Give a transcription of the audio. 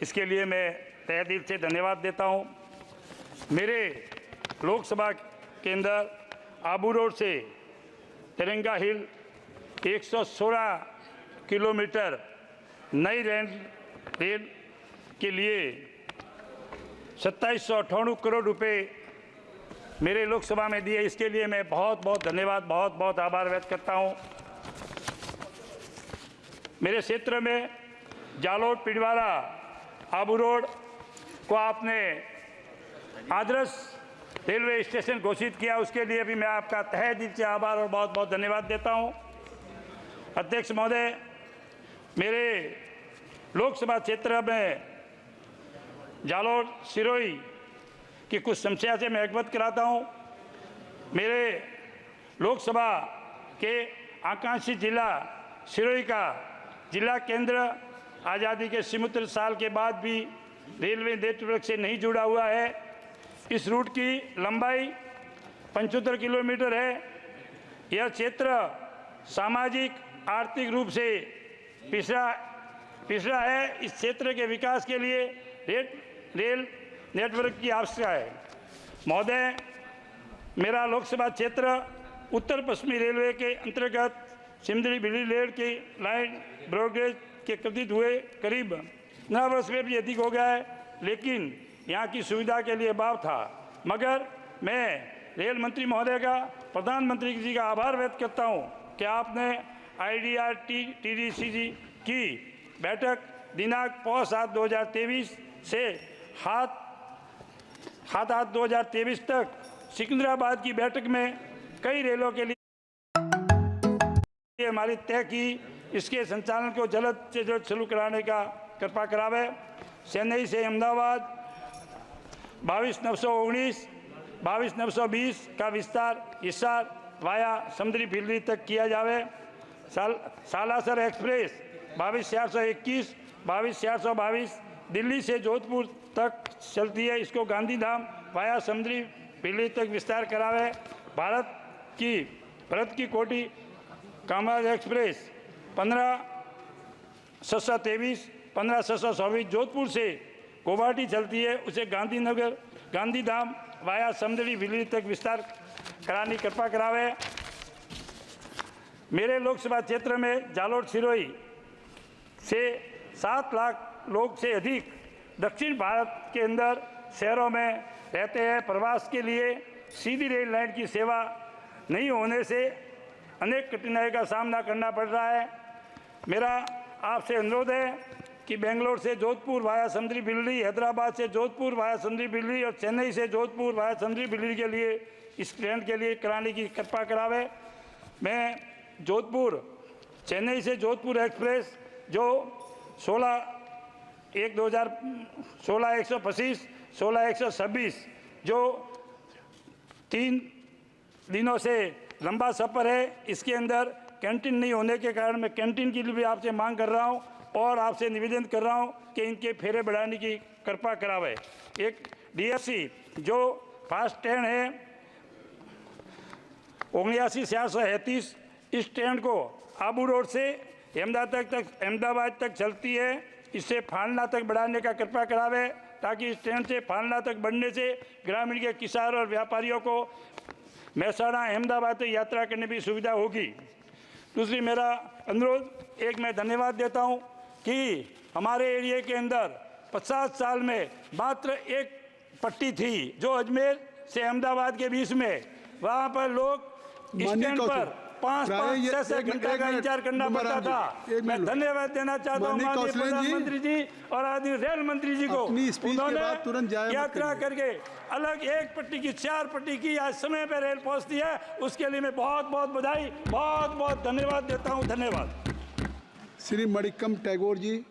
इसके लिए मैं तहे दिल से धन्यवाद देता हूं। मेरे लोकसभा के अंदर आबू रोड से तिरंगा हिल 116 किलोमीटर नई रेल के लिए 2798 करोड़ रुपए मेरे लोकसभा में दिए। इसके लिए मैं बहुत बहुत आभार व्यक्त करता हूं। मेरे क्षेत्र में जालोर पिंडवाड़ा आबू रोड को आपने आदर्श रेलवे स्टेशन घोषित किया, उसके लिए भी मैं आपका तहे दिल से आभार और बहुत धन्यवाद देता हूं। अध्यक्ष महोदय, मेरे लोकसभा क्षेत्र में जालोर सिरोही की कुछ समस्या से मैं अवगत कराता हूं। मेरे लोकसभा के आकांक्षी जिला सिरोही का जिला केंद्र आज़ादी के 77 साल के बाद भी रेलवे नेटवर्क से नहीं जुड़ा हुआ है। इस रूट की लंबाई 75 किलोमीटर है। यह क्षेत्र सामाजिक आर्थिक रूप से पिछड़ा है। इस क्षेत्र के विकास के लिए रेल नेटवर्क की आवश्यकता है। महोदय, मेरा लोकसभा क्षेत्र उत्तर पश्चिमी रेलवे के अंतर्गत सिमदड़ी बिजली रेल की लाइन ब्रॉडगेज के कृतित हुए करीब 9 वर्ष में भी अधिक हो गया है, लेकिन यहाँ की सुविधा के लिए अभाव था। मगर मैं रेल मंत्री महोदय का, प्रधानमंत्री जी का आभार व्यक्त करता हूँ कि आपने IDRTDCG की बैठक दिनांक 5/7/2023 से 7/8/2023 तक सिकंदराबाद की बैठक में कई रेलों के लिए हमारी तय की। इसके संचालन को जल्द से जल्द शुरू कराने का कृपा करावे। चेन्नई से अहमदाबाद 22/919, 22/920 का विस्तार हिसार वाया समुद्री फिल्ली तक किया जावे। सालासर एक्सप्रेस 22/421, 22/422 दिल्ली से जोधपुर तक चलती है, इसको गांधीधाम वाया समुद्री फिल्ली तक विस्तार करावे। भारत की कोटि कामराज एक्सप्रेस 15/623, 15/624 जोधपुर से गुवाहाटी चलती है, उसे गांधीधाम वाया समुद्री फिल्ली तक विस्तार कराने की कृपा करावे। मेरे लोकसभा क्षेत्र में जालोर सिरोही से 7 लाख लोग से अधिक दक्षिण भारत के अंदर शहरों में रहते हैं। प्रवास के लिए सीधी रेल लाइन की सेवा नहीं होने से अनेक कठिनाइयों का सामना करना पड़ रहा है। मेरा आपसे अनुरोध है कि बेंगलोर से जोधपुर वाया समुद्री बिल्ली, हैदराबाद से जोधपुर वाया समुद्री बिल्ली और चेन्नई से जोधपुर वाया समुद्री बिल्ली के लिए इस ट्रेन के लिए कराने की कृपा करावे। मैं चेन्नई से जोधपुर एक्सप्रेस जो 16/1/2016, 16/126 जो 3 दिनों से लंबा सफ़र है, इसके अंदर कैंटीन नहीं होने के कारण मैं कैंटीन की भी आपसे मांग कर रहा हूं और आपसे निवेदन कर रहा हूं कि इनके फेरे बढ़ाने की कृपा करावे। एक DFC जो फास्ट ट्रेन है 79/437, इस ट्रेन को आबू रोड से अहमदाबाद तक चलती है, इससे फालना तक बढ़ाने का कृपा करावे, ताकि इस ट्रेन से फालना तक बढ़ने से ग्रामीण के किसान और व्यापारियों को महसाणा अहमदाबाद तक यात्रा करने की सुविधा होगी। दूसरी मेरा अनुरोध, एक मैं धन्यवाद देता हूं कि हमारे एरिया के अंदर 50 साल में मात्र एक पट्टी थी जो अजमेर से अहमदाबाद के बीच में, वहाँ पर लोग स्टैंड पर 5-6 घंटे का इंतजार करना पड़ता था। मैं धन्यवाद देना चाहता हूँ माननीय प्रधानमंत्री जी और आदरणीय रेल मंत्री जी को, उन्होंने यात्रा करके अलग एक पट्टी की 4 पट्टी की आज समय पर रेल पहुँचती है, उसके लिए मैं बहुत बधाई, बहुत धन्यवाद देता हूँ। धन्यवाद। श्री मणिक्कम टैगोर जी।